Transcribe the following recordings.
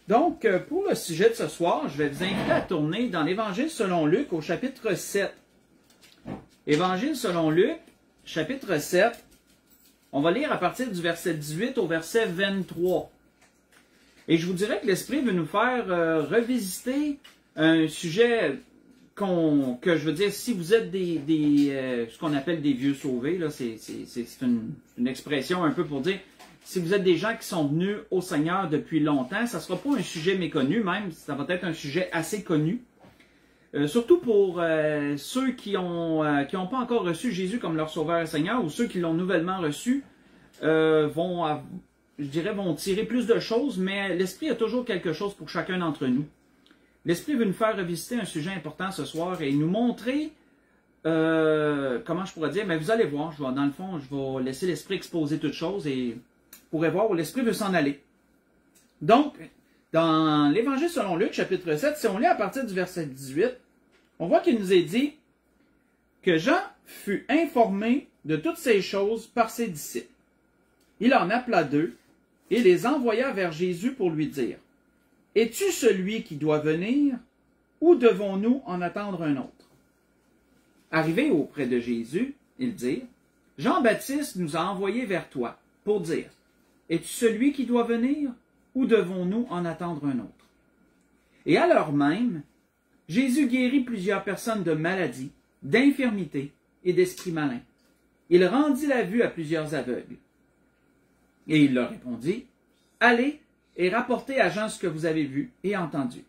Donc, pour le sujet de ce soir, je vais vous inviter à tourner dans l'Évangile selon Luc au chapitre 7. Évangile selon Luc, chapitre 7. On va lire à partir du verset 18 au verset 23. Et je vous dirais que l'Esprit veut nous faire revisiter un sujet que je veux dire, si vous êtes ce qu'on appelle des vieux sauvés, là, c'est une expression un peu pour dire, si vous êtes des gens qui sont venus au Seigneur depuis longtemps, ça ne sera pas un sujet méconnu, même, ça va être un sujet assez connu. Surtout pour ceux qui n'ont pas encore reçu Jésus comme leur Sauveur et Seigneur, ou ceux qui l'ont nouvellement reçu, vont tirer plus de choses, mais l'Esprit a toujours quelque chose pour chacun d'entre nous. L'Esprit veut nous faire revisiter un sujet important ce soir et nous montrer, comment je pourrais dire, mais vous allez voir, dans le fond, je vais laisser l'Esprit exposer toutes choses et vous pourrez voir où l'Esprit veut s'en aller. Donc, dans l'Évangile selon Luc, chapitre 7, si on lit à partir du verset 18, on voit qu'il nous est dit que Jean fut informé de toutes ces choses par ses disciples. Il en appela deux et les envoya vers Jésus pour lui dire, « Es-tu celui qui doit venir, ou devons-nous en attendre un autre? » Arrivés auprès de Jésus, ils dirent, « Jean-Baptiste nous a envoyés vers toi pour dire, « Es-tu celui qui doit venir, ou devons-nous en attendre un autre? » Et à l'heure même, Jésus guérit plusieurs personnes de maladies, d'infirmités et d'esprits malins. Il rendit la vue à plusieurs aveugles. Et il leur répondit, « Allez et rapportez à Jean ce que vous avez vu et entendu.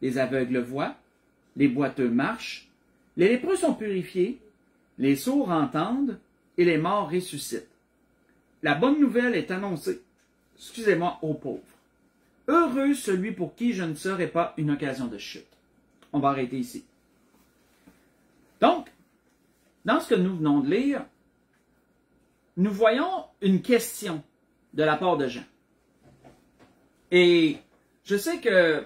Les aveugles voient, les boiteux marchent, les lépreux sont purifiés, les sourds entendent et les morts ressuscitent. La bonne nouvelle est annoncée, aux pauvres. Heureux celui pour qui je ne serai pas une occasion de chute. » On va arrêter ici. Donc, dans ce que nous venons de lire, nous voyons une question de la part de Jean. Et je sais que,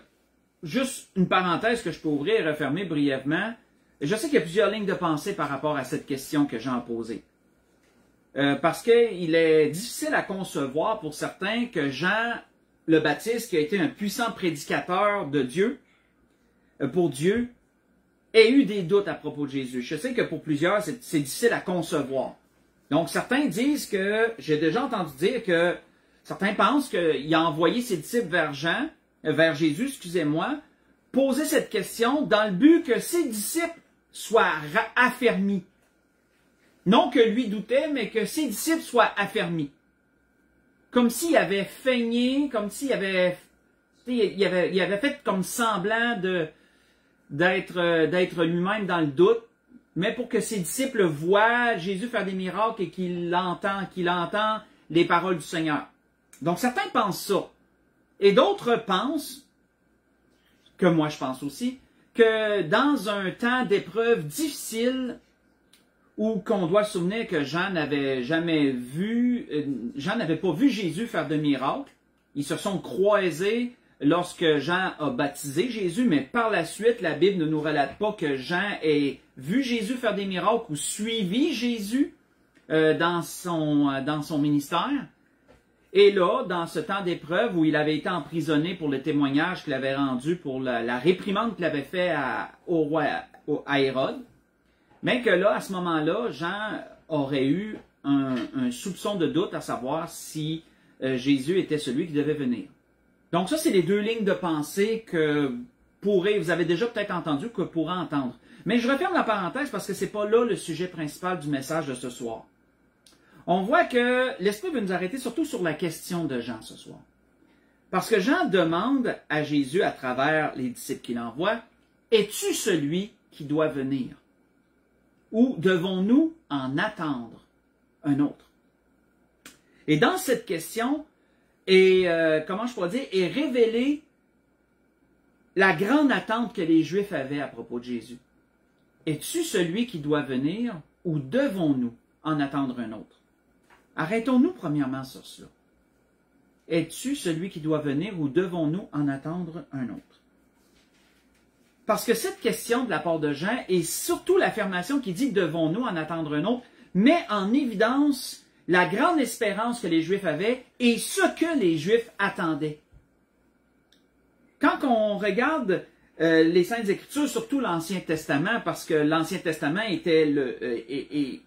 juste une parenthèse que je peux ouvrir et refermer brièvement, je sais qu'il y a plusieurs lignes de pensée par rapport à cette question que Jean a posée. Parce qu'il est difficile à concevoir pour certains que Jean le Baptiste, qui a été un puissant prédicateur de Dieu, pour Dieu, ait eu des doutes à propos de Jésus. Je sais que pour plusieurs, c'est difficile à concevoir. Donc certains disent que, j'ai déjà entendu dire que certains pensent qu'il a envoyé ses disciples vers Jésus, excusez-moi, poser cette question dans le but que ses disciples soient affermis. Non que lui doutait, mais que ses disciples soient affermis. Comme s'il avait feigné, comme s'il avait fait comme semblant d'être lui-même dans le doute, mais pour que ses disciples voient Jésus faire des miracles et qu'il entend les paroles du Seigneur. Donc certains pensent ça. Et d'autres pensent, que moi je pense aussi, que dans un temps d'épreuve difficile, où qu'on doit se souvenir que Jean n'avait pas vu Jésus faire de miracles, ils se sont croisés lorsque Jean a baptisé Jésus, mais par la suite, la Bible ne nous relate pas que Jean ait vu Jésus faire des miracles ou suivi Jésus dans son ministère. Et là, dans ce temps d'épreuve où il avait été emprisonné pour le témoignage qu'il avait rendu pour la réprimande qu'il avait fait à Hérode, mais que là, à ce moment-là, Jean aurait eu un soupçon de doute à savoir si Jésus était celui qui devait venir. Donc ça, c'est les deux lignes de pensée que vous avez déjà peut-être entendu, que pourrez entendre. Mais je referme la parenthèse parce que c'est pas là le sujet principal du message de ce soir. On voit que l'Esprit veut nous arrêter surtout sur la question de Jean ce soir. Parce que Jean demande à Jésus, à travers les disciples qu'il envoie, « Es-tu celui qui doit venir? Ou devons-nous en attendre un autre? » Et dans cette question, est révélée la grande attente que les Juifs avaient à propos de Jésus. Es-tu celui qui doit venir ou devons-nous en attendre un autre? Arrêtons-nous premièrement sur cela. Es-tu celui qui doit venir ou devons-nous en attendre un autre? Parce que cette question de la part de Jean et surtout l'affirmation qui dit « devons-nous en attendre un autre » met en évidence la grande espérance que les Juifs avaient et ce que les Juifs attendaient. on regarde les Saintes Écritures, surtout l'Ancien Testament, parce que l'Ancien Testament était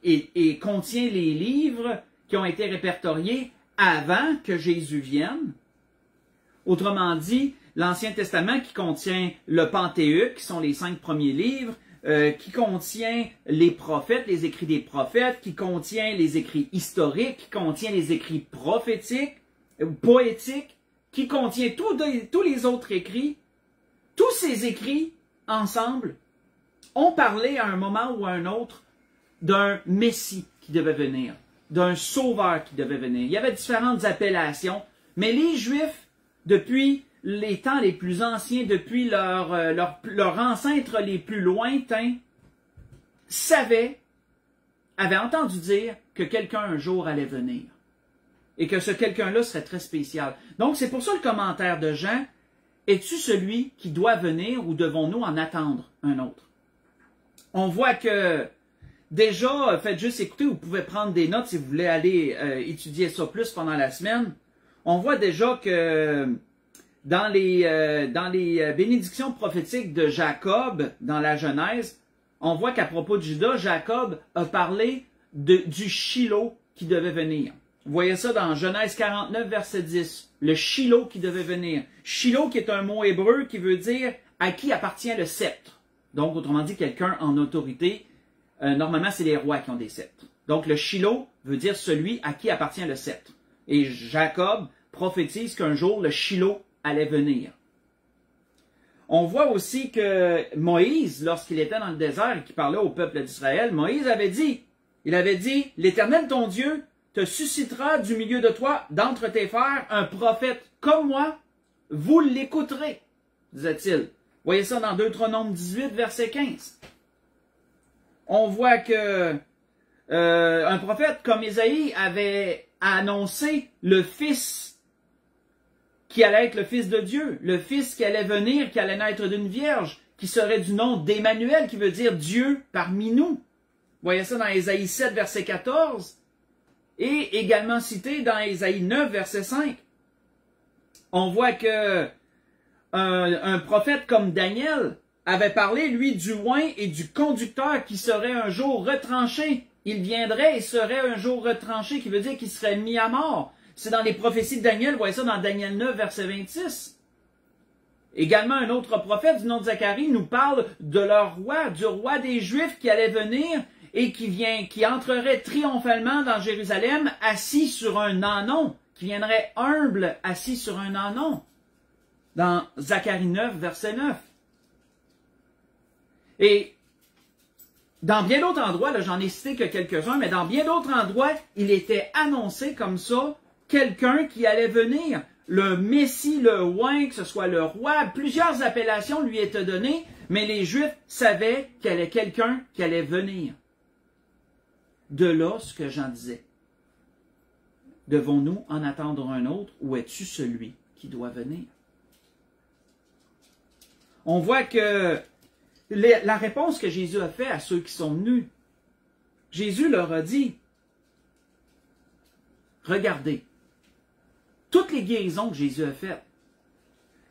et contient les livres qui ont été répertoriés avant que Jésus vienne. Autrement dit, l'Ancien Testament qui contient le Pentateuque, qui sont les 5 premiers livres, qui contient les prophètes, les écrits des prophètes, qui contient les écrits historiques, qui contient les écrits prophétiques, poétiques, qui contient tous les autres écrits. Tous ces écrits, ensemble, ont parlé à un moment ou à un autre d'un Messie qui devait venir, d'un Sauveur qui devait venir. Il y avait différentes appellations, mais les Juifs, depuis les temps les plus anciens, depuis leurs ancêtres les plus lointains, avaient entendu dire que quelqu'un un jour allait venir. Et que ce quelqu'un-là serait très spécial. Donc c'est pour ça le commentaire de Jean, es-tu celui qui doit venir ou devons-nous en attendre un autre? On voit que déjà, faites juste écouter, vous pouvez prendre des notes si vous voulez aller étudier ça plus pendant la semaine. On voit déjà que dans les bénédictions prophétiques de Jacob, dans la Genèse, on voit qu'à propos de Judas, Jacob a parlé du Shiloh qui devait venir. Vous voyez ça dans Genèse 49, verset 10. Le Shiloh qui devait venir. Shiloh qui est un mot hébreu qui veut dire à qui appartient le sceptre. Donc, autrement dit, quelqu'un en autorité. Normalement, c'est les rois qui ont des sceptres. Donc, le Shiloh veut dire celui à qui appartient le sceptre. Et Jacob prophétise qu'un jour, le Shiloh allait venir. On voit aussi que Moïse, lorsqu'il était dans le désert et qu'il parlait au peuple d'Israël, Moïse avait dit, l'Éternel ton Dieu te suscitera du milieu de toi, d'entre tes frères, un prophète comme moi, vous l'écouterez, disait-il. Voyez ça dans Deutéronome 18, verset 15. On voit que un prophète comme Ésaïe avait annoncé le Fils qui allait être le Fils de Dieu, le Fils qui allait venir, qui allait naître d'une vierge, qui serait du nom d'Emmanuel, qui veut dire Dieu parmi nous. Voyez ça dans Ésaïe 7, verset 14. Et également cité dans Ésaïe 9, verset 5. On voit que un prophète comme Daniel avait parlé, lui, du oint et du conducteur qui serait un jour retranché. Il viendrait et serait un jour retranché, qui veut dire qu'il serait mis à mort. C'est dans les prophéties de Daniel, vous voyez ça dans Daniel 9, verset 26. Également, un autre prophète du nom de Zacharie nous parle de leur roi, du roi des Juifs qui allait venir et qui entrerait triomphalement dans Jérusalem, assis sur un ânon, qui viendrait humble, assis sur un ânon, dans Zacharie 9, verset 9. Et dans bien d'autres endroits, là, j'en ai cité que quelques-uns, mais dans bien d'autres endroits, il était annoncé comme ça, quelqu'un qui allait venir, le Messie, le oint, que ce soit le roi, plusieurs appellations lui étaient données, mais les Juifs savaient qu'il y avait quelqu'un qui allait venir. De là, ce que Jean disait. Devons-nous en attendre un autre ou es-tu celui qui doit venir? On voit que la réponse que Jésus a faite à ceux qui sont venus, Jésus leur a dit, regardez, toutes les guérisons que Jésus a faites,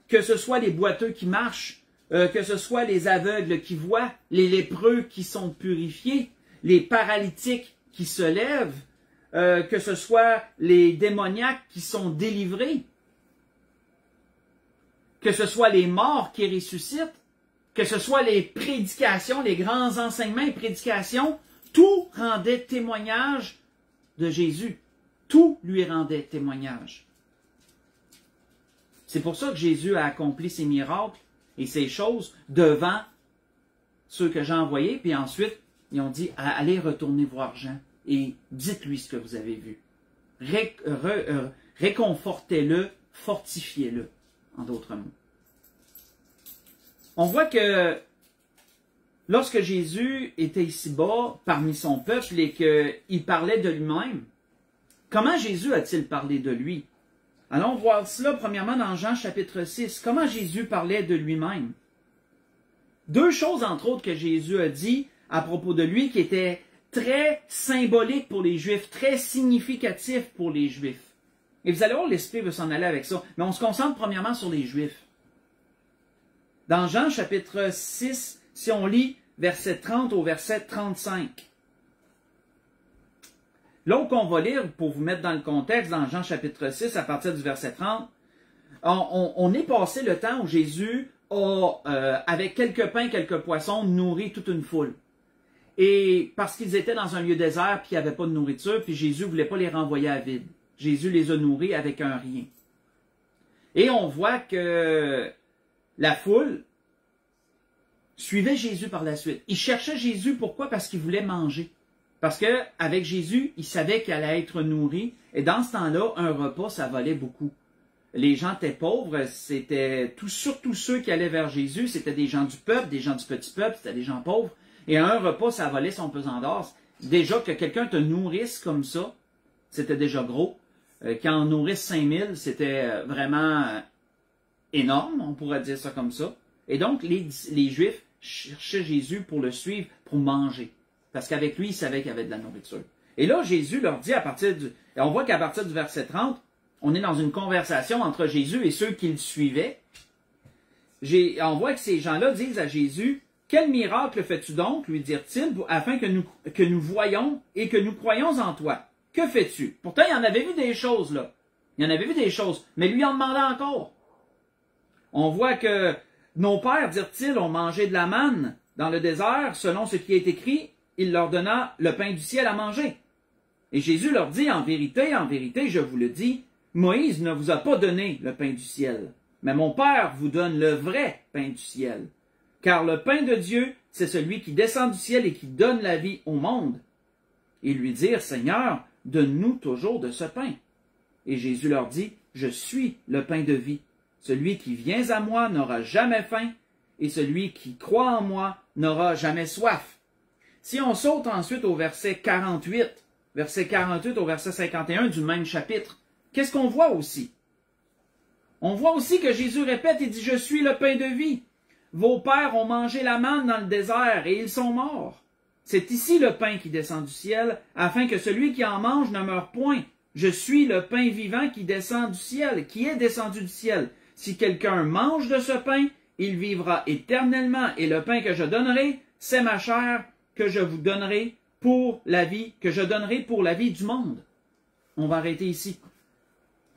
que ce soit les boiteux qui marchent, que ce soit les aveugles qui voient, les lépreux qui sont purifiés, les paralytiques qui se lèvent, que ce soit les démoniaques qui sont délivrés, que ce soit les morts qui ressuscitent, que ce soit les prédications, les grands enseignements et prédications, tout rendait témoignage de Jésus. Tout lui rendait témoignage. C'est pour ça que Jésus a accompli ses miracles et ces choses devant ceux que j'ai envoyés, puis ensuite, ils ont dit, allez retourner voir Jean et dites-lui ce que vous avez vu. Réconfortez-le, fortifiez-le, en d'autres mots. On voit que lorsque Jésus était ici-bas, parmi son peuple, et qu'il parlait de lui-même, comment Jésus a-t-il parlé de lui? Allons voir cela premièrement dans Jean chapitre 6. Comment Jésus parlait de lui-même? Deux choses, entre autres, que Jésus a dit à propos de lui qui étaient très symboliques pour les Juifs, très significatifs pour les Juifs. Et vous allez voir, l'Esprit veut s'en aller avec ça. Mais on se concentre premièrement sur les Juifs. Dans Jean chapitre 6, si on lit verset 30 au verset 35. Là où on va lire, pour vous mettre dans le contexte, dans Jean chapitre 6, à partir du verset 30, on est passé le temps où Jésus a, avec quelques pains, quelques poissons, nourri toute une foule. Et parce qu'ils étaient dans un lieu désert, puis il n'y avait pas de nourriture, puis Jésus ne voulait pas les renvoyer à vide. Jésus les a nourris avec un rien. Et on voit que la foule suivait Jésus par la suite. Ils cherchaient Jésus, pourquoi? Parce qu'ils voulaient manger. Parce qu'avec Jésus, ils savaient qu'il allait être nourri. Et dans ce temps-là, un repas, ça valait beaucoup. Les gens étaient pauvres, c'était surtout ceux qui allaient vers Jésus, c'était des gens du peuple, des gens du petit peuple, c'était des gens pauvres. Et un repas, ça valait son pesant d'or. Déjà que quelqu'un te nourrisse comme ça, c'était déjà gros. Quand on nourrisse 5000, c'était vraiment énorme, on pourrait dire ça comme ça. Et donc, les Juifs cherchaient Jésus pour le suivre, pour manger. Parce qu'avec lui, ils savaient qu'il y avait de la nourriture. Et là, Jésus leur dit et on voit qu'à partir du verset 30, on est dans une conversation entre Jésus et ceux qui le suivaient. On voit que ces gens-là disent à Jésus, « Quel miracle fais-tu donc, lui dirent-ils, afin que nous voyions et que nous croyions en toi? Que fais-tu? » Pourtant, il en avait vu des choses, là. Il en avait vu des choses, mais lui en demandait encore. On voit que nos pères, dirent-ils, ont mangé de la manne dans le désert, selon ce qui est écrit, il leur donna le pain du ciel à manger. Et Jésus leur dit, en vérité, je vous le dis, Moïse ne vous a pas donné le pain du ciel, mais mon Père vous donne le vrai pain du ciel. Car le pain de Dieu, c'est celui qui descend du ciel et qui donne la vie au monde. Ils lui dirent, Seigneur, donne-nous toujours de ce pain. Et Jésus leur dit, je suis le pain de vie. Celui qui vient à moi n'aura jamais faim, et celui qui croit en moi n'aura jamais soif. Si on saute ensuite au verset 48 au verset 51 du même chapitre, qu'est-ce qu'on voit aussi? On voit aussi que Jésus répète, il dit, je suis le pain de vie. Vos pères ont mangé la manne dans le désert et ils sont morts. C'est ici le pain qui descend du ciel, afin que celui qui en mange ne meure point. Je suis le pain vivant qui descend du ciel, qui est descendu du ciel. Si quelqu'un mange de ce pain, il vivra éternellement, et le pain que je donnerai, c'est ma chair que je vous donnerai pour la vie, que je donnerai pour la vie du monde. On va arrêter ici.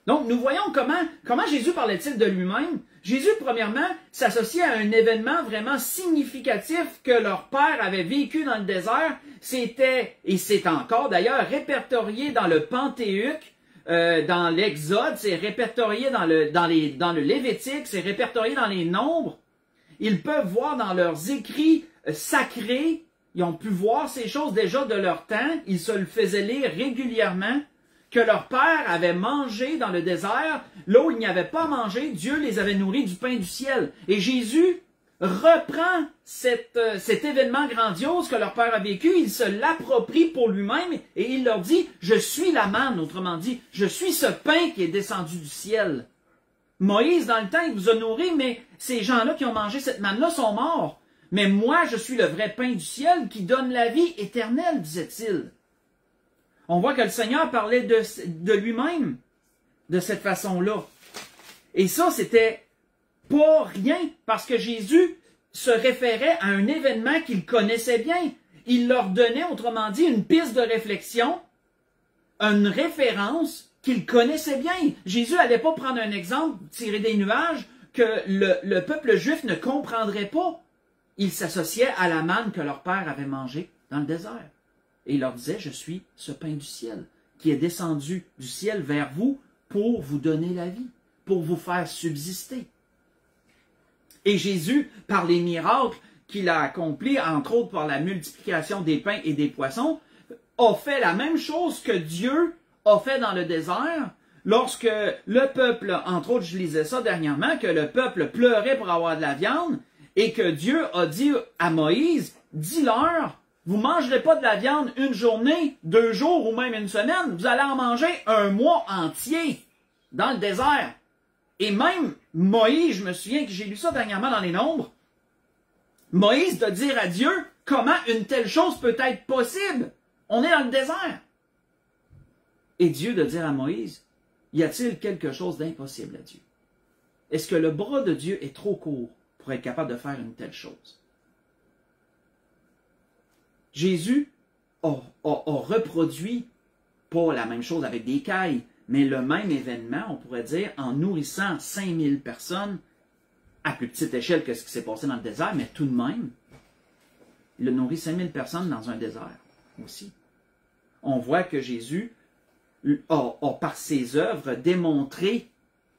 Donc, nous voyons comment Jésus parlait-il de lui-même. Jésus, premièrement, s'associait à un événement vraiment significatif que leur père avait vécu dans le désert. C'était, et c'est encore d'ailleurs, répertorié dans le Pentateuque, dans l'Exode, c'est répertorié dans le Lévitique, c'est répertorié dans les Nombres. Ils peuvent voir dans leurs écrits sacrés, ils ont pu voir ces choses déjà de leur temps, ils se le faisaient lire régulièrement, que leur père avait mangé dans le désert, là où il n'y avait pas mangé, Dieu les avait nourris du pain du ciel. Et Jésus reprend cet événement grandiose que leur père a vécu, il se l'approprie pour lui-même et il leur dit, je suis la manne, autrement dit, je suis ce pain qui est descendu du ciel. Moïse, dans le temps, il vous a nourri, mais ces gens-là qui ont mangé cette manne-là sont morts. Mais moi, je suis le vrai pain du ciel qui donne la vie éternelle, disait-il. On voit que le Seigneur parlait de lui-même de cette façon-là. Et ça, c'était pas rien, parce que Jésus se référait à un événement qu'il connaissait bien. Il leur donnait, autrement dit, une piste de réflexion, une référence qu'il connaissait bien. Jésus n'allait pas prendre un exemple tiré des nuages que le peuple juif ne comprendrait pas. Il s'associait à la manne que leur père avait mangée dans le désert. Et il leur disait, je suis ce pain du ciel, qui est descendu du ciel vers vous pour vous donner la vie, pour vous faire subsister. Et Jésus, par les miracles qu'il a accomplis, entre autres par la multiplication des pains et des poissons, a fait la même chose que Dieu a fait dans le désert, lorsque le peuple, entre autres, je lisais ça dernièrement, que le peuple pleurait pour avoir de la viande, et que Dieu a dit à Moïse, dis-leur, vous ne mangerez pas de la viande une journée, 2 jours ou même une semaine. Vous allez en manger un mois entier dans le désert. Et même Moïse, je me souviens que j'ai lu ça dernièrement dans les Nombres, Moïse de dire à Dieu comment une telle chose peut être possible. On est dans le désert. Et Dieu de dire à Moïse, y a-t-il quelque chose d'impossible à Dieu? Est-ce que le bras de Dieu est trop court pour être capable de faire une telle chose. Jésus a reproduit, pas la même chose avec des cailles, mais le même événement, on pourrait dire, en nourrissant 5000 personnes, à plus petite échelle que ce qui s'est passé dans le désert, mais tout de même, il a nourri 5000 personnes dans un désert aussi. On voit que Jésus a, par ses œuvres, démontré,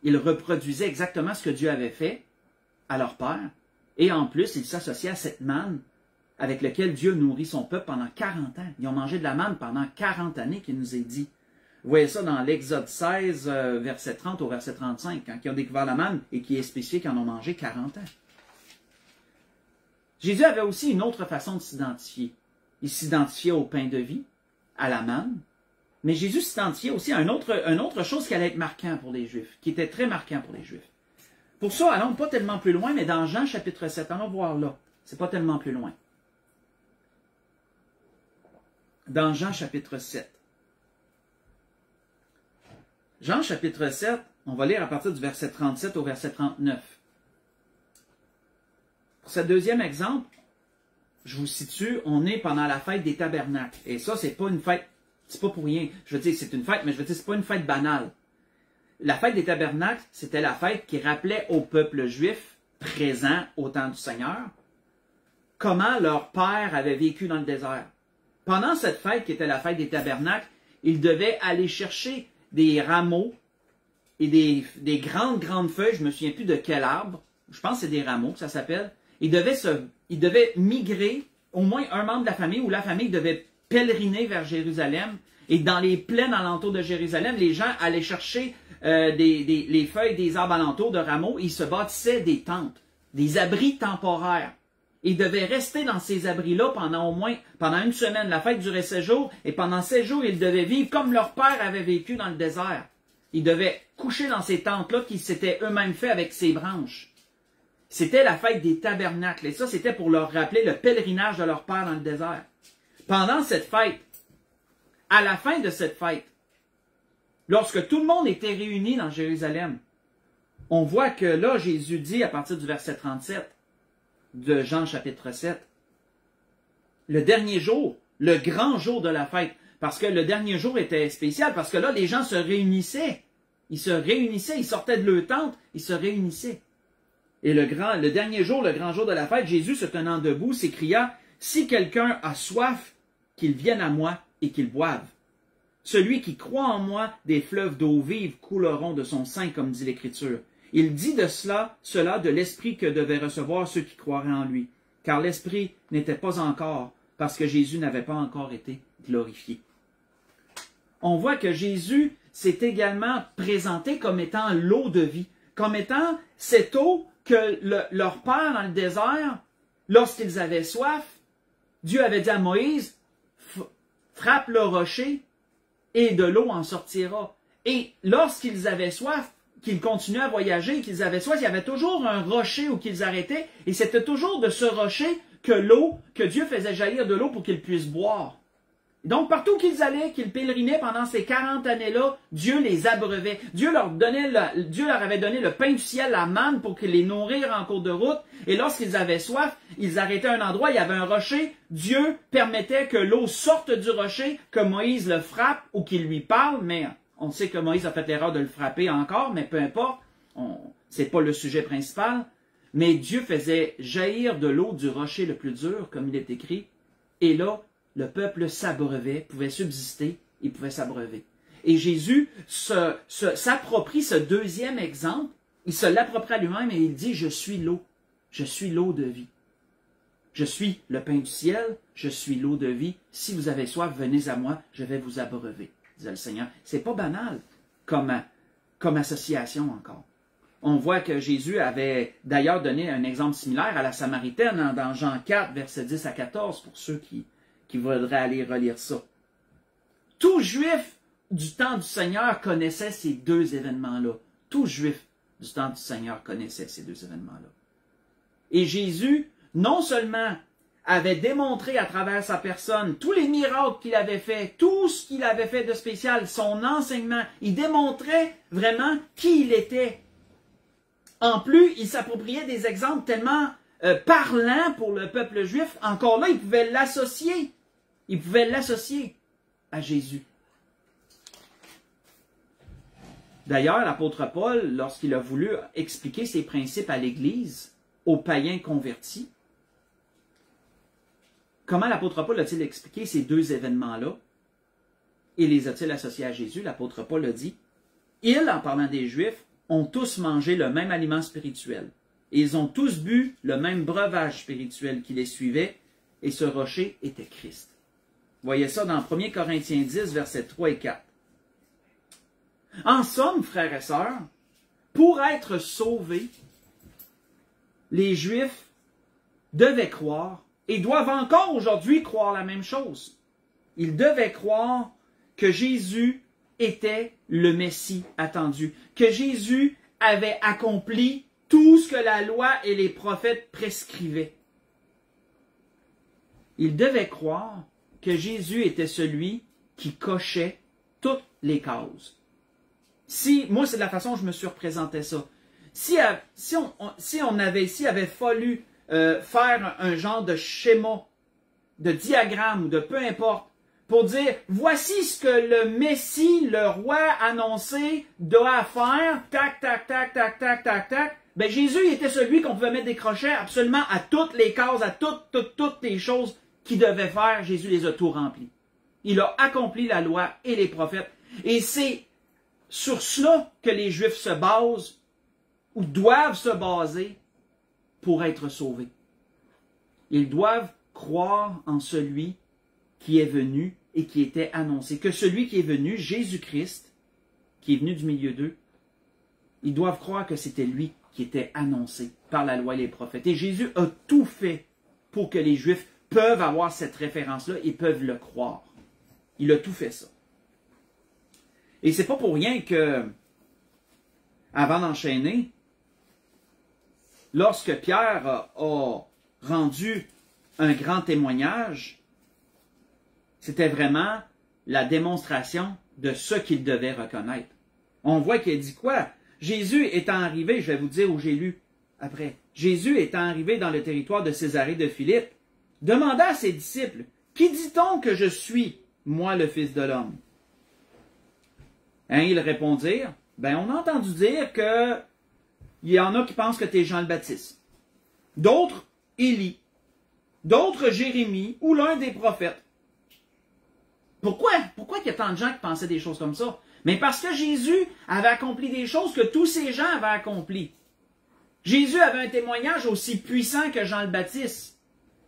il reproduisait exactement ce que Dieu avait fait à leur père, et en plus, il s'associait à cette manne avec laquelle Dieu nourrit son peuple pendant 40 ans. Ils ont mangé de la manne pendant 40 années, qu'il nous est dit. Vous voyez ça dans l'Exode 16, verset 30 au verset 35, quand ils ont découvert la manne et qui est spécifié qu'ils en ont mangé 40 ans. Jésus avait aussi une autre façon de s'identifier. Il s'identifiait au pain de vie, à la manne, mais Jésus s'identifiait aussi à une autre chose qui allait être marquant pour les Juifs, qui était très marquant pour les Juifs. Pour ça, allons pas tellement plus loin, mais dans Jean chapitre 7, allons voir là. C'est pas tellement plus loin. Dans Jean chapitre 7. Jean chapitre 7, on va lire à partir du verset 37 au verset 39. Pour ce deuxième exemple, je vous situe, on est pendant la fête des tabernacles. Et ça, c'est pas une fête, c'est pas pour rien. Je veux dire, c'est une fête, mais je veux dire, c'est pas une fête banale. La fête des tabernacles, c'était la fête qui rappelait au peuple juif présent au temps du Seigneur comment leur père avait vécu dans le désert. Pendant cette fête qui était la fête des tabernacles, ils devaient aller chercher des rameaux et des grandes feuilles, je ne me souviens plus de quel arbre, je pense que c'est des rameaux que ça s'appelle. Ils devaient migrer, au moins un membre de la famille, ou la famille devait pèleriner vers Jérusalem. Et dans les plaines alentours de Jérusalem, les gens allaient chercher les feuilles des arbres alentours de rameaux, et ils se bâtissaient des tentes, des abris temporaires. Ils devaient rester dans ces abris-là pendant une semaine. La fête durait 7 jours, et pendant 7 jours, ils devaient vivre comme leur père avait vécu dans le désert. Ils devaient coucher dans ces tentes-là qu'ils s'étaient eux-mêmes fait avec ces branches. C'était la fête des tabernacles, et ça, c'était pour leur rappeler le pèlerinage de leur père dans le désert. Pendant cette fête, à la fin de cette fête, lorsque tout le monde était réuni dans Jérusalem, on voit que là, Jésus dit, à partir du verset 37, de Jean chapitre 7, le dernier jour, le grand jour de la fête, parce que le dernier jour était spécial, parce que là, les gens se réunissaient. Ils sortaient de leur tente, ils se réunissaient. Et le dernier jour, le grand jour de la fête, Jésus, se tenant debout, s'écria, « Si quelqu'un a soif, qu'il vienne à moi et qu'il boive. Celui qui croit en moi, des fleuves d'eau vive couleront de son sein, comme dit l'Écriture. » Il dit de cela de l'Esprit que devaient recevoir ceux qui croiraient en lui. Car l'Esprit n'était pas encore, parce que Jésus n'avait pas encore été glorifié. On voit que Jésus s'est également présenté comme étant l'eau de vie, comme étant cette eau que leur père dans le désert, lorsqu'ils avaient soif, Dieu avait dit à Moïse, frappe le rocher et de l'eau en sortira. Et lorsqu'ils avaient soif, qu'ils continuaient à voyager, qu'ils avaient soif, il y avait toujours un rocher où qu'ils arrêtaient, et c'était toujours de ce rocher que Dieu faisait jaillir de l'eau pour qu'ils puissent boire. Donc, partout qu'ils allaient, qu'ils pèlerinaient pendant ces 40 années-là, Dieu les abreuvait. Dieu leur avait donné le pain du ciel, la manne, pour qu'ils les nourrirent en cours de route. Et lorsqu'ils avaient soif, ils arrêtaient à un endroit, il y avait un rocher. Dieu permettait que l'eau sorte du rocher, que Moïse le frappe ou qu'il lui parle, mais on sait que Moïse a fait l'erreur de le frapper encore, mais peu importe, c'est pas le sujet principal. Mais Dieu faisait jaillir de l'eau du rocher le plus dur, comme il est écrit, et là, le peuple s'abreuvait, pouvait subsister, il pouvait s'abreuver. Et Jésus s'approprie ce deuxième exemple, il se l'approprie à lui-même et il dit, je suis l'eau de vie. Je suis le pain du ciel, je suis l'eau de vie. Si vous avez soif, venez à moi, je vais vous abreuver, disait le Seigneur. C'est pas banal comme association encore. On voit que Jésus avait d'ailleurs donné un exemple similaire à la Samaritaine dans Jean 4, versets 10 à 14, pour ceux qui voudraient aller relire ça. Tout Juif du temps du Seigneur connaissait ces deux événements-là. Tout Juif du temps du Seigneur connaissait ces deux événements-là. Et Jésus, non seulement avait démontré à travers sa personne tous les miracles qu'il avait fait, tout ce qu'il avait fait de spécial, son enseignement, il démontrait vraiment qui il était. En plus, il s'appropriait des exemples tellement parlants pour le peuple juif. Encore là, il pouvait l'associer. Il pouvait l'associer à Jésus. D'ailleurs, l'apôtre Paul, lorsqu'il a voulu expliquer ses principes à l'Église, aux païens convertis, comment l'apôtre Paul a-t-il expliqué ces deux événements-là? Et les a-t-il associés à Jésus? L'apôtre Paul a dit, « Ils, en parlant des Juifs, ont tous mangé le même aliment spirituel. Et ils ont tous bu le même breuvage spirituel qui les suivait, et ce rocher était Christ. » Voyez ça dans 1 Corinthiens 10, versets 3 et 4. En somme, frères et sœurs, pour être sauvés, les Juifs devaient croire, et doivent encore aujourd'hui croire la même chose. Ils devaient croire que Jésus était le Messie attendu, que Jésus avait accompli tout ce que la loi et les prophètes prescrivaient. Ils devaient croire que Jésus était celui qui cochait toutes les cases. Moi, c'est de la façon dont je me suis représenté ça. S'il avait fallu faire un genre de schéma, de diagramme ou de peu importe, pour dire, voici ce que le Messie, le roi annoncé, doit faire, tac, tac, tac, tac, tac, tac, tac, ben Jésus était celui qu'on pouvait mettre des crochets absolument à toutes les cases, à toutes les choses qu'il devait faire. Jésus les a tout remplis. Il a accompli la loi et les prophètes. Et c'est sur cela que les Juifs se basent, ou doivent se baser, pour être sauvés. Ils doivent croire en celui qui est venu et qui était annoncé. Que celui qui est venu, Jésus-Christ, qui est venu du milieu d'eux, ils doivent croire que c'était lui qui était annoncé par la loi et les prophètes. Et Jésus a tout fait pour que les Juifs peuvent avoir cette référence-là et peuvent le croire. Il a tout fait ça. Et c'est pas pour rien que, avant d'enchaîner, lorsque Pierre a rendu un grand témoignage, c'était vraiment la démonstration de ce qu'il devait reconnaître. On voit qu'il a dit quoi? Jésus étant arrivé, je vais vous dire où j'ai lu après, Jésus étant arrivé dans le territoire de Césarée de Philippe, demanda à ses disciples, « Qui dit-on que je suis, moi le Fils de l'homme? » Ils répondirent, « Ben, on a entendu dire que il y en a qui pensent que tu es Jean le Baptiste. D'autres, Élie. D'autres, Jérémie ou l'un des prophètes. » Pourquoi qu'il y a tant de gens qui pensaient des choses comme ça? Mais parce que Jésus avait accompli des choses que tous ces gens avaient accomplies. Jésus avait un témoignage aussi puissant que Jean le Baptiste.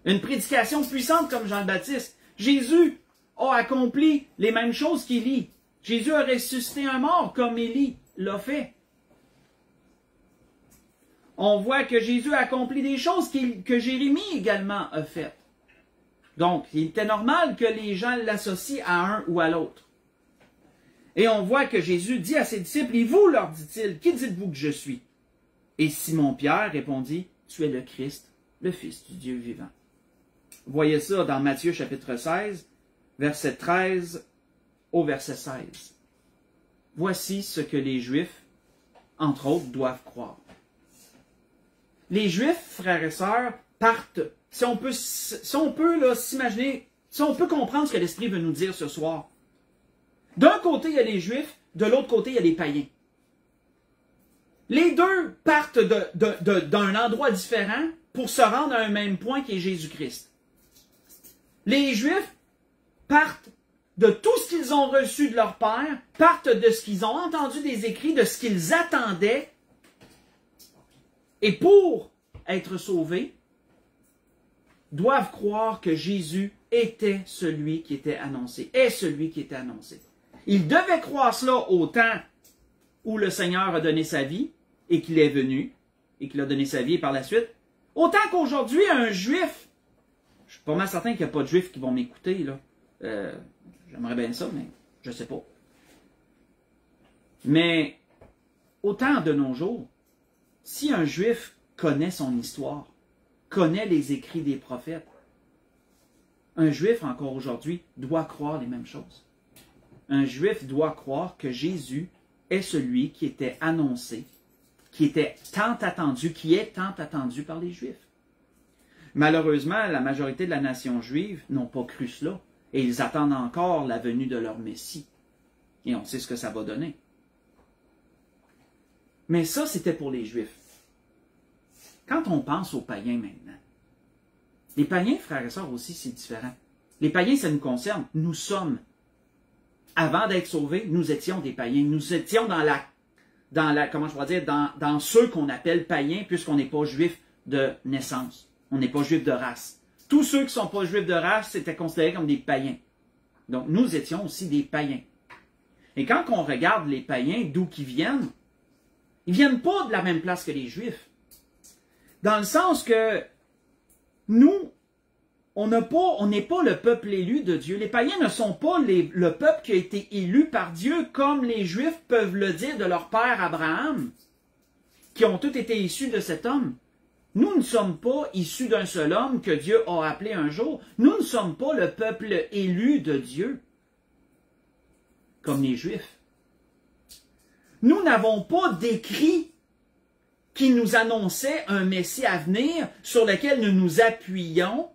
Une prédication puissante comme Jean le Baptiste. Jésus a accompli les mêmes choses qu'Élie. Jésus a ressuscité un mort comme Élie l'a fait. On voit que Jésus a accompli des choses que Jérémie également a faites. Donc, il était normal que les gens l'associent à un ou à l'autre. Et on voit que Jésus dit à ses disciples, « Et vous, leur dit-il, qui dites-vous que je suis? » Et Simon-Pierre répondit, « Tu es le Christ, le Fils du Dieu vivant. » Vous voyez ça dans Matthieu chapitre 16, verset 13 au verset 16. Voici ce que les Juifs, entre autres, doivent croire. Les Juifs, frères et sœurs, partent. Si on peut s'imaginer, si on peut comprendre ce que l'Esprit veut nous dire ce soir. D'un côté, il y a les Juifs, de l'autre côté, il y a les païens. Les deux partent d'un endroit différent pour se rendre à un même point qui est Jésus-Christ. Les Juifs partent de tout ce qu'ils ont reçu de leur Père, partent de ce qu'ils ont entendu des écrits, de ce qu'ils attendaient. Et pour être sauvés, doivent croire que Jésus était celui qui était annoncé, est celui qui était annoncé. Ils devaient croire cela au temps où le Seigneur a donné sa vie et qu'il est venu et qu'il a donné sa vie par la suite. Autant qu'aujourd'hui, un Juif, je suis pas mal certain qu'il n'y a pas de Juifs qui vont m'écouter, là. J'aimerais bien ça, mais je sais pas. Mais autant de nos jours, si un Juif connaît son histoire, connaît les écrits des prophètes, un Juif encore aujourd'hui doit croire les mêmes choses. Un Juif doit croire que Jésus est celui qui était annoncé, qui était tant attendu, qui est tant attendu par les Juifs. Malheureusement, la majorité de la nation juive n'ont pas cru cela, et ils attendent encore la venue de leur Messie. Et on sait ce que ça va donner. Mais ça, c'était pour les Juifs. Quand on pense aux païens maintenant, les païens, frères et sœurs, aussi, c'est différent. Les païens, ça nous concerne. Nous sommes, avant d'être sauvés, nous étions des païens. Nous étions comment je pourrais dire, dans ceux qu'on appelle païens, puisqu'on n'est pas juifs de naissance. On n'est pas juifs de race. Tous ceux qui ne sont pas juifs de race, c'était considéré comme des païens. Donc, nous étions aussi des païens. Et quand on regarde les païens, d'où ils viennent pas de la même place que les Juifs. Dans le sens que nous, on n'est pas le peuple élu de Dieu. Les païens ne sont pas le peuple qui a été élu par Dieu, comme les Juifs peuvent le dire de leur père Abraham, qui ont tous été issus de cet homme. Nous ne sommes pas issus d'un seul homme que Dieu a appelé un jour. Nous ne sommes pas le peuple élu de Dieu, comme les Juifs. Nous n'avons pas d'écrit qui nous annonçait un Messie à venir sur lequel nous nous appuyions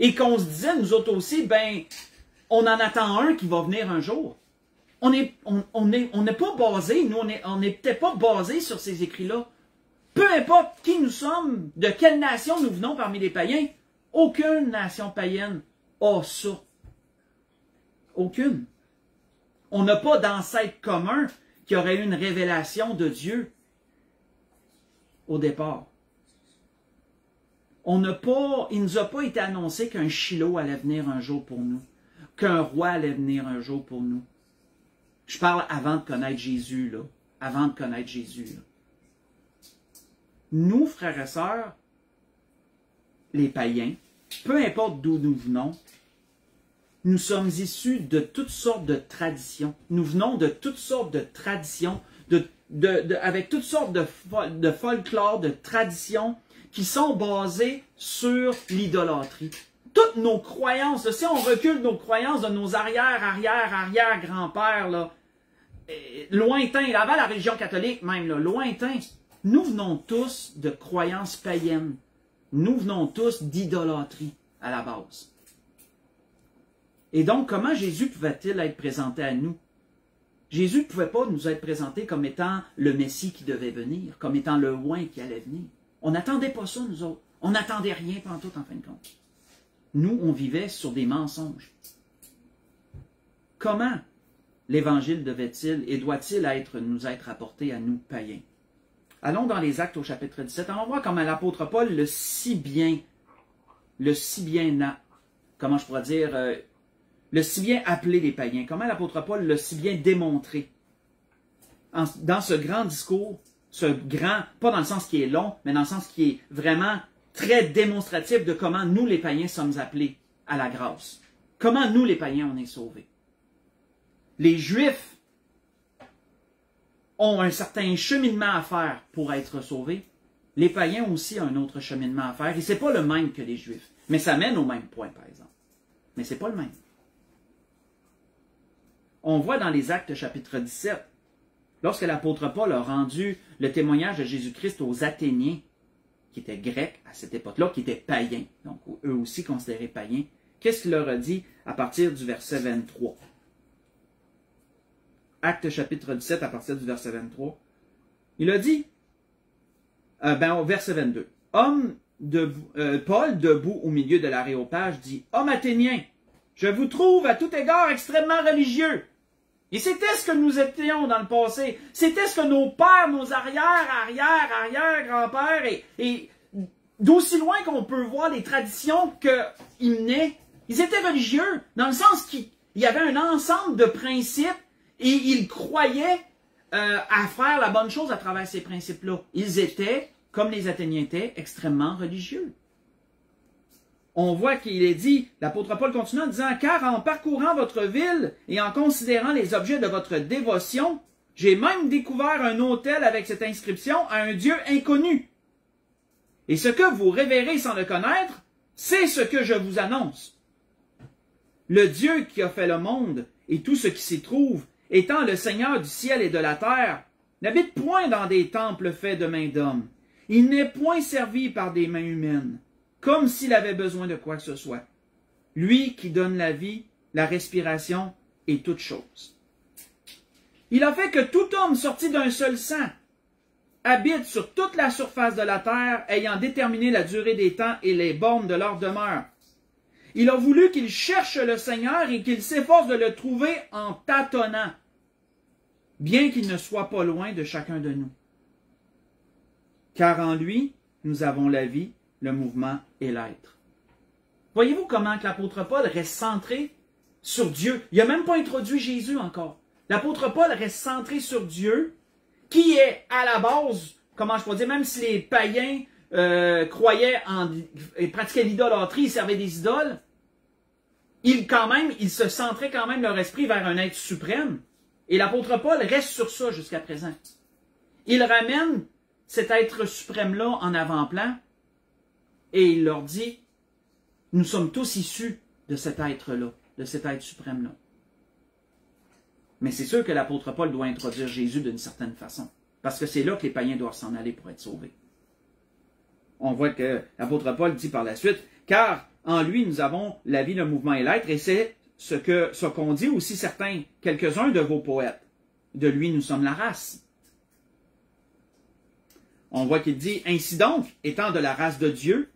et qu'on se disait, nous autres aussi, ben, on en attend un qui va venir un jour. On n'est pas basé, nous, on n'est peut-être pas basé sur ces écrits-là. Peu importe qui nous sommes, de quelle nation nous venons parmi les païens, aucune nation païenne a ça. Aucune. On n'a pas d'ancêtre commun qui aurait eu une révélation de Dieu au départ. Il ne nous a pas été annoncé qu'un Shiloh allait venir un jour pour nous, qu'un roi allait venir un jour pour nous. Je parle avant de connaître Jésus, là. Avant de connaître Jésus, là. Nous, frères et sœurs, les païens, peu importe d'où nous venons, nous sommes issus de toutes sortes de traditions. Nous venons de toutes sortes de traditions, avec toutes sortes de folklore, de traditions qui sont basées sur l'idolâtrie. Toutes nos croyances, si on recule nos croyances de nos arrière-grands-pères, là, lointains, avant la religion catholique même, là, lointains, nous venons tous de croyances païennes. Nous venons tous d'idolâtrie à la base. Et donc, comment Jésus pouvait-il être présenté à nous? Jésus ne pouvait pas nous être présenté comme étant le Messie qui devait venir, comme étant le oint qui allait venir. On n'attendait pas ça, nous autres. On n'attendait rien pendant tout, en fin de compte. Nous, on vivait sur des mensonges. Comment l'Évangile devait-il et doit-il nous être apporté à nous, païens? Allons dans les Actes au chapitre 17. On va voir comment l'apôtre Paul le si bien appelé les païens. Comment l'apôtre Paul l'a si bien démontré. Dans ce grand discours, pas dans le sens qui est long, mais dans le sens qui est vraiment très démonstratif de comment nous, les païens, sommes appelés à la grâce. Comment nous, les païens, on est sauvés. Les Juifs ont un certain cheminement à faire pour être sauvés. Les païens aussi ont un autre cheminement à faire. Et ce n'est pas le même que les Juifs. Mais ça mène au même point, par exemple. Mais ce n'est pas le même. On voit dans les Actes chapitre 17, lorsque l'apôtre Paul a rendu le témoignage de Jésus-Christ aux Athéniens, qui étaient grecs à cette époque-là, qui étaient païens, donc eux aussi considérés païens, qu'est-ce qu'il leur a dit à partir du verset 23? Actes chapitre 17, à partir du verset 23. Il a dit, au verset 22, Paul, debout au milieu de l'aréopage, dit, « Homme athénien, je vous trouve à tout égard extrêmement religieux. » Et c'était ce que nous étions dans le passé. C'était ce que nos pères, nos arrière-grands-pères, et d'aussi loin qu'on peut voir les traditions qu'ils menaient, ils étaient religieux, dans le sens qu'il y avait un ensemble de principes et ils croyaient à faire la bonne chose à travers ces principes-là. Ils étaient, comme les Athéniens étaient, extrêmement religieux. On voit qu'il est dit, l'apôtre Paul continue en disant, « Car en parcourant votre ville et en considérant les objets de votre dévotion, j'ai même découvert un autel avec cette inscription à un Dieu inconnu. Et ce que vous révérez sans le connaître, c'est ce que je vous annonce. Le Dieu qui a fait le monde et tout ce qui s'y trouve, étant le Seigneur du ciel et de la terre, n'habite point dans des temples faits de mains d'hommes. Il n'est point servi par des mains humaines, comme s'il avait besoin de quoi que ce soit. Lui qui donne la vie, la respiration et toutes choses. Il a fait que tout homme sorti d'un seul sang habite sur toute la surface de la terre, ayant déterminé la durée des temps et les bornes de leur demeure. Il a voulu qu'il cherche le Seigneur et qu'il s'efforce de le trouver en tâtonnant, bien qu'il ne soit pas loin de chacun de nous. Car en lui, nous avons la vie, le mouvement et l'être. Voyez-vous comment que l'apôtre Paul reste centré sur Dieu? Il n'a même pas introduit Jésus encore. L'apôtre Paul reste centré sur Dieu, qui est à la base, comment je peux dire, même si les païens croyaient et pratiquaient l'idolâtrie, ils servaient des idoles, ils se centraient quand même leur esprit vers un être suprême. Et l'apôtre Paul reste sur ça jusqu'à présent. Il ramène cet être suprême-là en avant-plan et il leur dit, nous sommes tous issus de cet être-là, de cet être suprême-là. Mais c'est sûr que l'apôtre Paul doit introduire Jésus d'une certaine façon, parce que c'est là que les païens doivent s'en aller pour être sauvés. On voit que l'apôtre Paul dit par la suite, « Car en lui nous avons la vie, le mouvement et l'être, et c'est ce qu'ont dit aussi quelques-uns de vos poètes. De lui nous sommes la race. » On voit qu'il dit, « Ainsi donc, étant de la race de Dieu,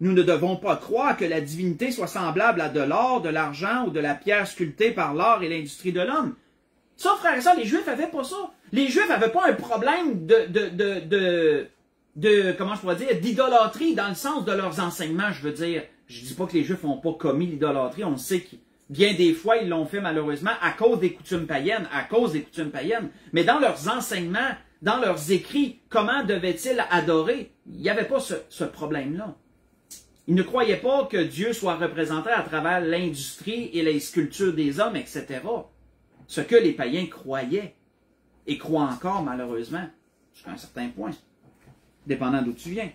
nous ne devons pas croire que la divinité soit semblable à de l'or, de l'argent ou de la pierre sculptée par l'art et l'industrie de l'homme. » Ça, frère et sœurs, les Juifs n'avaient pas ça. Les Juifs n'avaient pas un problème comment je pourrais dire, d'idolâtrie dans le sens de leurs enseignements, je veux dire. Je dis pas que les Juifs n'ont pas commis l'idolâtrie, on sait que bien des fois ils l'ont fait malheureusement à cause des coutumes païennes, mais dans leurs enseignements, dans leurs écrits, comment devaient-ils adorer? Il n'y avait pas ce problème-là. Ils ne croyaient pas que Dieu soit représenté à travers l'industrie et les sculptures des hommes, etc. Ce que les païens croyaient, et croient encore malheureusement, jusqu'à un certain point, dépendant d'où tu viens.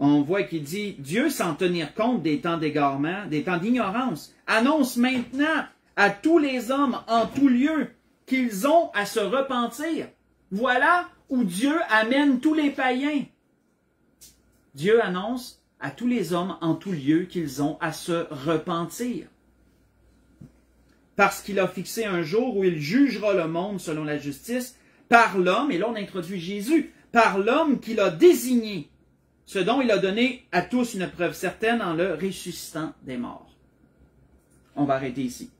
On voit qu'il dit, Dieu, sans tenir compte des temps d'égarement, des temps d'ignorance, annonce maintenant à tous les hommes en tout lieu qu'ils ont à se repentir. Voilà où Dieu amène tous les païens. Dieu annonce à tous les hommes en tout lieu qu'ils ont à se repentir. Parce qu'il a fixé un jour où il jugera le monde selon la justice par l'homme, et là on introduit Jésus, par l'homme qu'il a désigné, ce dont il a donné à tous une preuve certaine en le ressuscitant des morts. On va arrêter ici.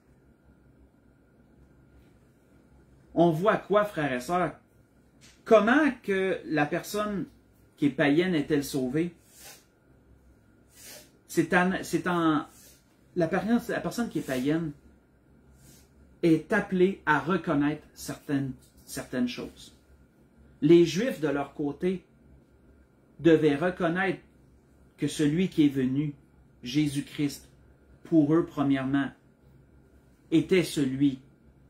On voit quoi, frères et sœurs? Comment que la personne qui est païenne est-elle sauvée? La personne qui est païenne est appelée à reconnaître certaines choses. Les Juifs, de leur côté, devaient reconnaître que celui qui est venu, Jésus-Christ, pour eux, premièrement, était celui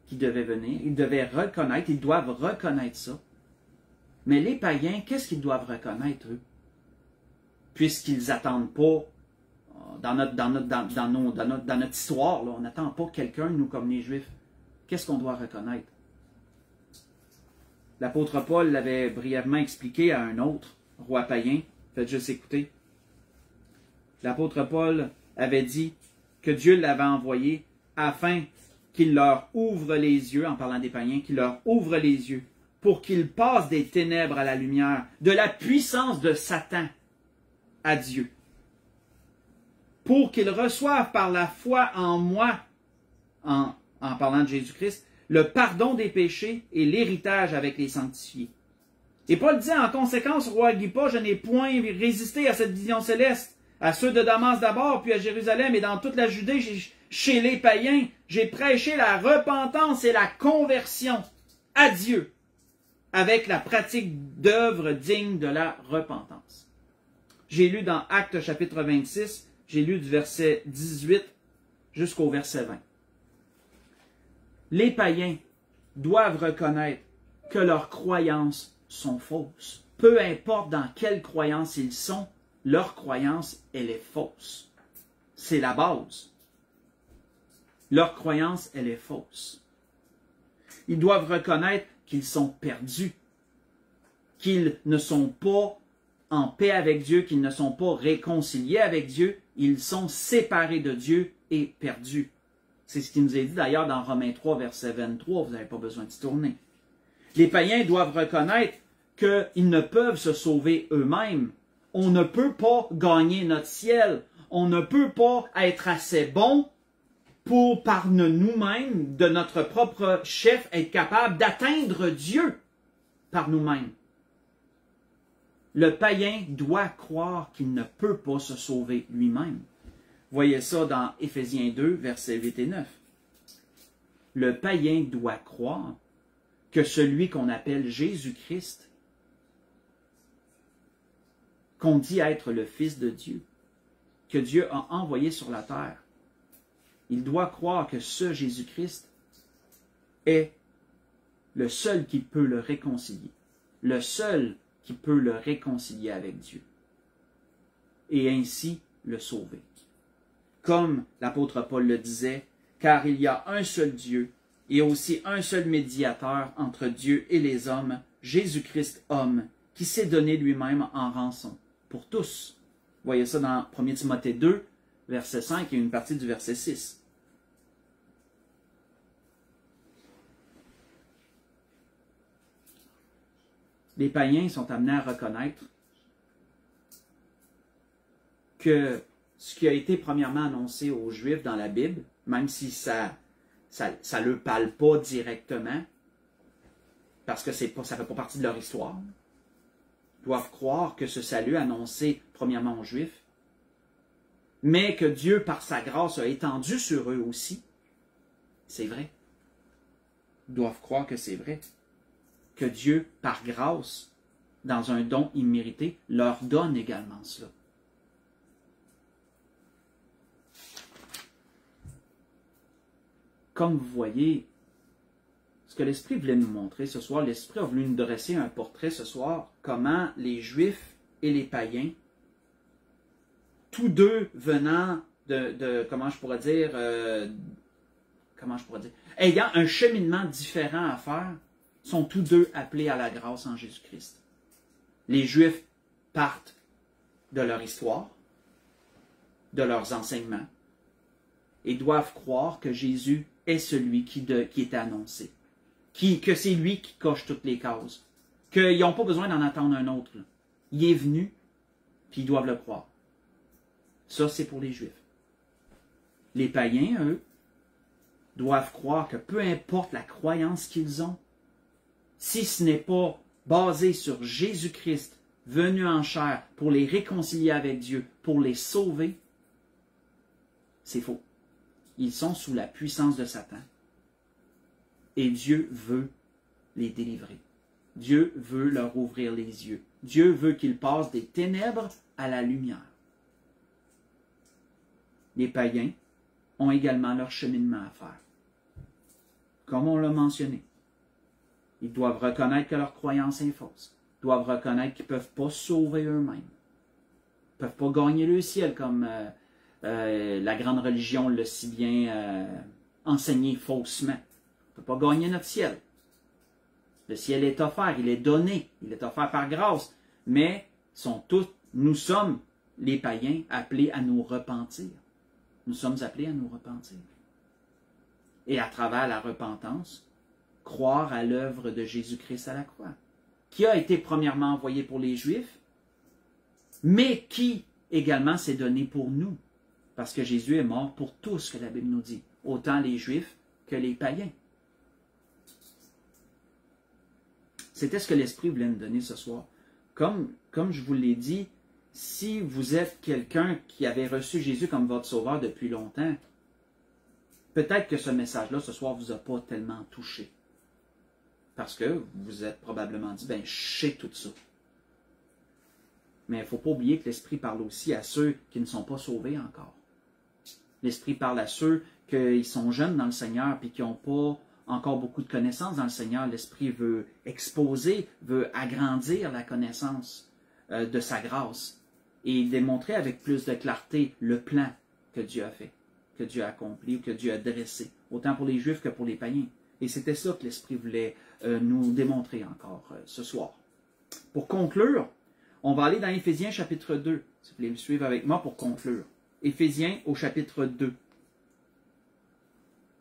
qui devait venir. Ils doivent reconnaître ça. Mais les païens, qu'est-ce qu'ils doivent reconnaître, eux? Puisqu'ils n'attendent pas, dans notre histoire, là, on n'attend pas quelqu'un, nous, comme les Juifs. Qu'est-ce qu'on doit reconnaître? L'apôtre Paul l'avait brièvement expliqué à un autre roi païen. Faites juste écouter. L'apôtre Paul avait dit que Dieu l'avait envoyé afin qu'il leur ouvre les yeux, en parlant des païens, qu'il leur ouvre les yeux pour qu'ils passent des ténèbres à la lumière, de la puissance de Satan à Dieu, pour qu'ils reçoivent par la foi en moi, en parlant de Jésus-Christ, le pardon des péchés et l'héritage avec les sanctifiés. Et Paul dit, en conséquence, roi Agrippa, je n'ai point résisté à cette vision céleste, à ceux de Damas d'abord, puis à Jérusalem et dans toute la Judée, chez les païens, j'ai prêché la repentance et la conversion à Dieu, avec la pratique d'œuvres dignes de la repentance. J'ai lu dans Actes chapitre 26, j'ai lu du verset 18 jusqu'au verset 20. Les païens doivent reconnaître que leurs croyances sont fausses. Peu importe dans quelle croyance ils sont, leur croyance, elle est fausse. C'est la base. Leur croyance, elle est fausse. Ils doivent reconnaître qu'ils sont perdus, qu'ils ne sont pas en paix avec Dieu, qu'ils ne sont pas réconciliés avec Dieu, ils sont séparés de Dieu et perdus. C'est ce qui nous est dit d'ailleurs dans Romains 3, verset 23, vous n'avez pas besoin de se tourner. Les païens doivent reconnaître qu'ils ne peuvent se sauver eux-mêmes. On ne peut pas gagner notre ciel. On ne peut pas être assez bon pour, par nous-mêmes, de notre propre chef, être capable d'atteindre Dieu par nous-mêmes. Le païen doit croire qu'il ne peut pas se sauver lui-même. Voyez ça dans Éphésiens 2, versets 8 et 9. Le païen doit croire que celui qu'on appelle Jésus-Christ, qu'on dit être le Fils de Dieu, que Dieu a envoyé sur la terre, il doit croire que ce Jésus-Christ est le seul qui peut le réconcilier, le seul qui peut le réconcilier avec Dieu, et ainsi le sauver. Comme l'apôtre Paul le disait, car il y a un seul Dieu et aussi un seul médiateur entre Dieu et les hommes, Jésus-Christ homme, qui s'est donné lui-même en rançon pour tous. Voyez ça dans 1 Timothée 2, verset 5 et une partie du verset 6. Les païens sont amenés à reconnaître que ce qui a été premièrement annoncé aux Juifs dans la Bible, même si ça ne leur parle pas directement, parce que ça ne fait pas partie de leur histoire, doivent croire que ce salut annoncé premièrement aux Juifs, mais que Dieu, par sa grâce, a étendu sur eux aussi, c'est vrai. Ils doivent croire que c'est vrai. Que Dieu, par grâce, dans un don immérité, leur donne également cela. Comme vous voyez, ce que l'Esprit voulait nous montrer ce soir, l'Esprit a voulu nous dresser un portrait ce soir, comment les Juifs et les païens, tous deux venant comment je pourrais dire, ayant un cheminement différent à faire, sont tous deux appelés à la grâce en Jésus-Christ. Les Juifs partent de leur histoire, de leurs enseignements, et doivent croire que Jésus est celui qui est annoncé, que c'est lui qui coche toutes les cases, qu'ils n'ont pas besoin d'en attendre un autre. Là. Il est venu, puis ils doivent le croire. Ça, c'est pour les Juifs. Les païens, eux, doivent croire que peu importe la croyance qu'ils ont, si ce n'est pas basé sur Jésus-Christ venu en chair pour les réconcilier avec Dieu, pour les sauver, c'est faux. Ils sont sous la puissance de Satan. Et Dieu veut les délivrer. Dieu veut leur ouvrir les yeux. Dieu veut qu'ils passent des ténèbres à la lumière. Les païens ont également leur cheminement à faire. Comme on l'a mentionné. Ils doivent reconnaître que leur croyance est fausse. Ils doivent reconnaître qu'ils ne peuvent pas sauver eux-mêmes. Ils ne peuvent pas gagner le ciel comme la grande religion l'a si bien enseigné faussement. On ne peut pas gagner notre ciel. Le ciel est offert, il est donné, il est offert par grâce. Mais nous sommes, les païens, appelés à nous repentir. Nous sommes appelés à nous repentir. Et à travers la repentance, croire à l'œuvre de Jésus-Christ à la croix, qui a été premièrement envoyé pour les Juifs, mais qui également s'est donné pour nous, parce que Jésus est mort pour tous, que la Bible nous dit, autant les Juifs que les païens. C'était ce que l'Esprit voulait nous donner ce soir. Comme je vous l'ai dit, si vous êtes quelqu'un qui avait reçu Jésus comme votre sauveur depuis longtemps, peut-être que ce message-là, ce soir, ne vous a pas tellement touché. Parce que vous vous êtes probablement dit, ben, je sais tout ça. Mais il ne faut pas oublier que l'Esprit parle aussi à ceux qui ne sont pas sauvés encore. L'Esprit parle à ceux qui sont jeunes dans le Seigneur et qui n'ont pas encore beaucoup de connaissances dans le Seigneur. L'Esprit veut exposer, veut agrandir la connaissance de sa grâce et démontrer avec plus de clarté le plan que Dieu a fait, que Dieu a accompli ou que Dieu a dressé, autant pour les Juifs que pour les païens. Et c'était ça que l'Esprit voulait nous démontrer encore ce soir. Pour conclure, on va aller dans Éphésiens chapitre 2. Si vous voulez me suivre avec moi pour conclure. Éphésiens au chapitre 2.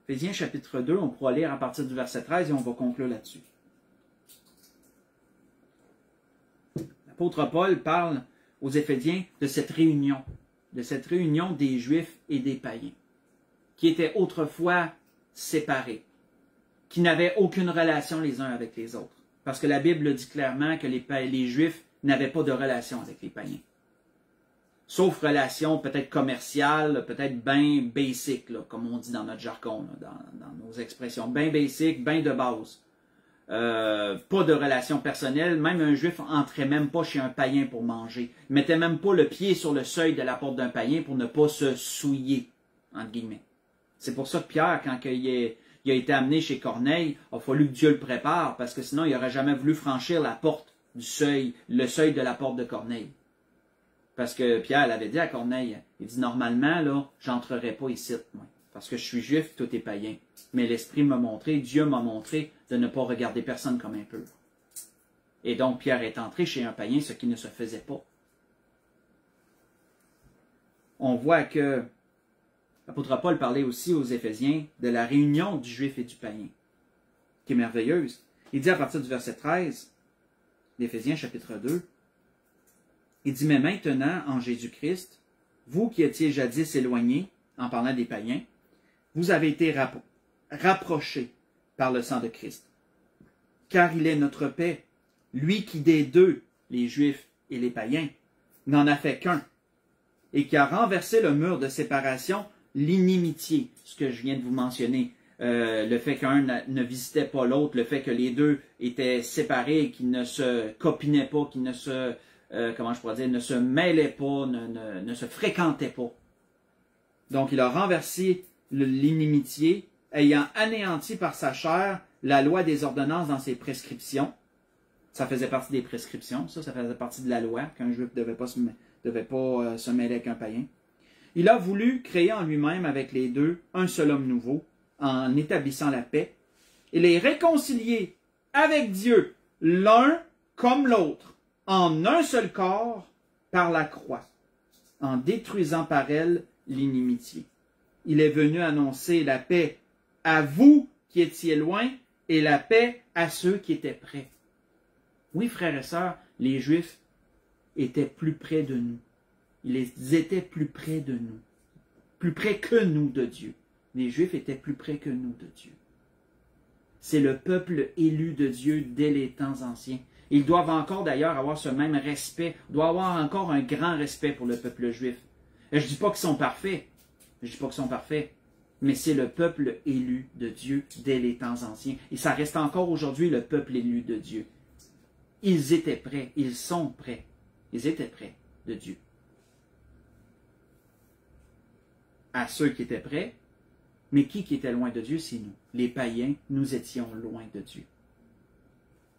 Éphésiens chapitre 2, on pourra lire à partir du verset 13 et on va conclure là-dessus. L'apôtre Paul parle aux Éphésiens de cette réunion des Juifs et des païens, qui étaient autrefois séparés, qui n'avaient aucune relation les uns avec les autres. Parce que la Bible dit clairement que les Juifs n'avaient pas de relation avec les païens. Sauf relation peut-être commerciale, peut-être bien basic, là, comme on dit dans notre jargon, là, dans nos expressions. Bien basic, bien de base. Pas de relation personnelle. Même un Juif entrait même pas chez un païen pour manger. Il mettait même pas le pied sur le seuil de la porte d'un païen pour ne pas se souiller, entre guillemets. C'est pour ça que Pierre, quand il a été amené chez Corneille, il a fallu que Dieu le prépare, parce que sinon il n'aurait jamais voulu franchir la porte du seuil, le seuil de la porte de Corneille. Parce que Pierre l'avait dit à Corneille, il dit normalement, là, j'entrerai pas ici, moi, parce que je suis juif, tout est païen. Mais l'Esprit m'a montré, Dieu m'a montré de ne pas regarder personne comme impur. Et donc Pierre est entré chez un païen, ce qui ne se faisait pas. On voit que l'apôtre Paul parlait aussi aux Éphésiens de la réunion du juif et du païen, qui est merveilleuse. Il dit à partir du verset 13, d'Éphésiens chapitre 2, il dit, mais maintenant, en Jésus-Christ, vous qui étiez jadis éloignés, en parlant des païens, vous avez été rapprochés par le sang de Christ. Car il est notre paix, lui qui des deux, les Juifs et les païens, n'en a fait qu'un, et qui a renversé le mur de séparation, l'inimitié, ce que je viens de vous mentionner, le fait qu'un ne visitait pas l'autre, le fait que les deux étaient séparés, qu'ils ne se copinaient pas, qu'ils ne se... comment je pourrais dire, ne se mêlaient pas, ne se fréquentaient pas. Donc, il a renversé l'inimitié, ayant anéanti par sa chair la loi des ordonnances dans ses prescriptions. Ça faisait partie des prescriptions, ça faisait partie de la loi, qu'un juif ne devait pas se mêler avec un païen. Il a voulu créer en lui-même avec les deux un seul homme nouveau, en établissant la paix, et les réconcilier avec Dieu, l'un comme l'autre, en un seul corps par la croix, en détruisant par elle l'inimitié. Il est venu annoncer la paix à vous qui étiez loin et la paix à ceux qui étaient près. Oui, frères et sœurs, les Juifs étaient plus près de nous. Ils étaient plus près de nous. Plus près que nous de Dieu. Les Juifs étaient plus près que nous de Dieu. C'est le peuple élu de Dieu dès les temps anciens. Ils doivent encore d'ailleurs avoir ce même respect, doivent avoir encore un grand respect pour le peuple juif. Et je ne dis pas qu'ils sont parfaits, mais c'est le peuple élu de Dieu dès les temps anciens. Et ça reste encore aujourd'hui le peuple élu de Dieu. Ils étaient prêts, ils sont prêts, ils étaient prêts de Dieu. À ceux qui étaient prêts, mais qui était loin de Dieu, c'est nous. Les païens, nous étions loin de Dieu.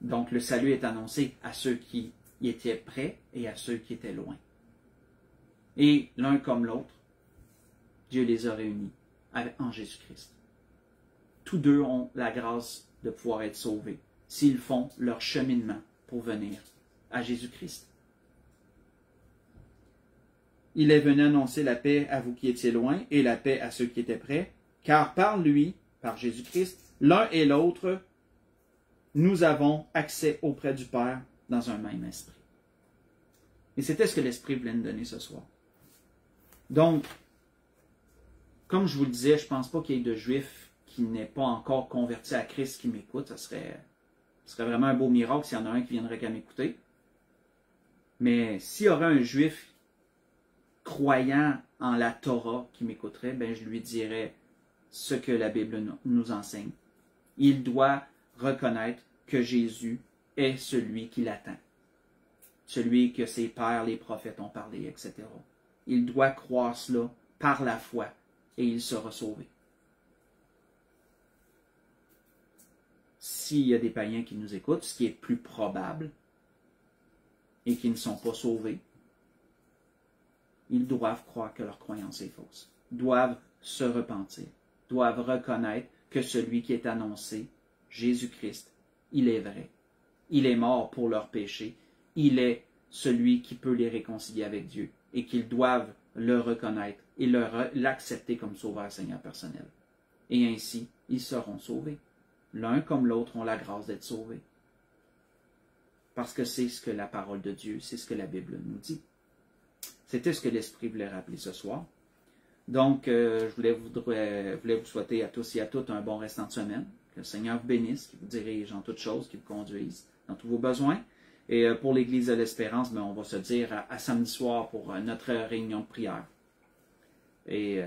Donc, le salut est annoncé à ceux qui y étaient près et à ceux qui étaient loin. Et l'un comme l'autre, Dieu les a réunis en Jésus-Christ. Tous deux ont la grâce de pouvoir être sauvés s'ils font leur cheminement pour venir à Jésus-Christ. Il est venu annoncer la paix à vous qui étiez loin et la paix à ceux qui étaient près, car par lui, par Jésus-Christ, l'un et l'autre, nous avons accès auprès du Père dans un même esprit. Et c'était ce que l'Esprit voulait nous donner ce soir. Donc, comme je vous le disais, je ne pense pas qu'il y ait de Juifs qui n'aient pas encore converti à Christ qui m'écoutent. Ce serait vraiment un beau miracle s'il y en a un qui viendrait qu'à m'écouter. Mais s'il y aurait un Juif croyant en la Torah qui m'écouterait, ben je lui dirais ce que la Bible nous enseigne. Il doit reconnaître que Jésus est celui qui l'attend. Celui que ses pères, les prophètes ont parlé, etc. Il doit croire cela par la foi et il sera sauvé. S'il y a des païens qui nous écoutent, ce qui est plus probable, et qui ne sont pas sauvés, ils doivent croire que leur croyance est fausse, doivent se repentir, doivent reconnaître que celui qui est annoncé, Jésus-Christ, il est vrai. Il est mort pour leurs péchés. Il est celui qui peut les réconcilier avec Dieu et qu'ils doivent le reconnaître et l'accepter comme sauveur Seigneur personnel. Et ainsi, ils seront sauvés. L'un comme l'autre ont la grâce d'être sauvés. Parce que c'est ce que la parole de Dieu, c'est ce que la Bible nous dit. C'était ce que l'Esprit voulait rappeler ce soir. Donc, je voulais vous souhaiter à tous et à toutes un bon restant de semaine. Que le Seigneur vous bénisse, qu'il vous dirige en toutes choses, qu'il vous conduise dans tous vos besoins. Et pour l'Église de l'Espérance, on va se dire à samedi soir pour notre réunion de prière. Et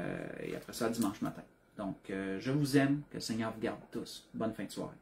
après ça, dimanche matin. Donc, je vous aime. Que le Seigneur vous garde tous. Bonne fin de soirée.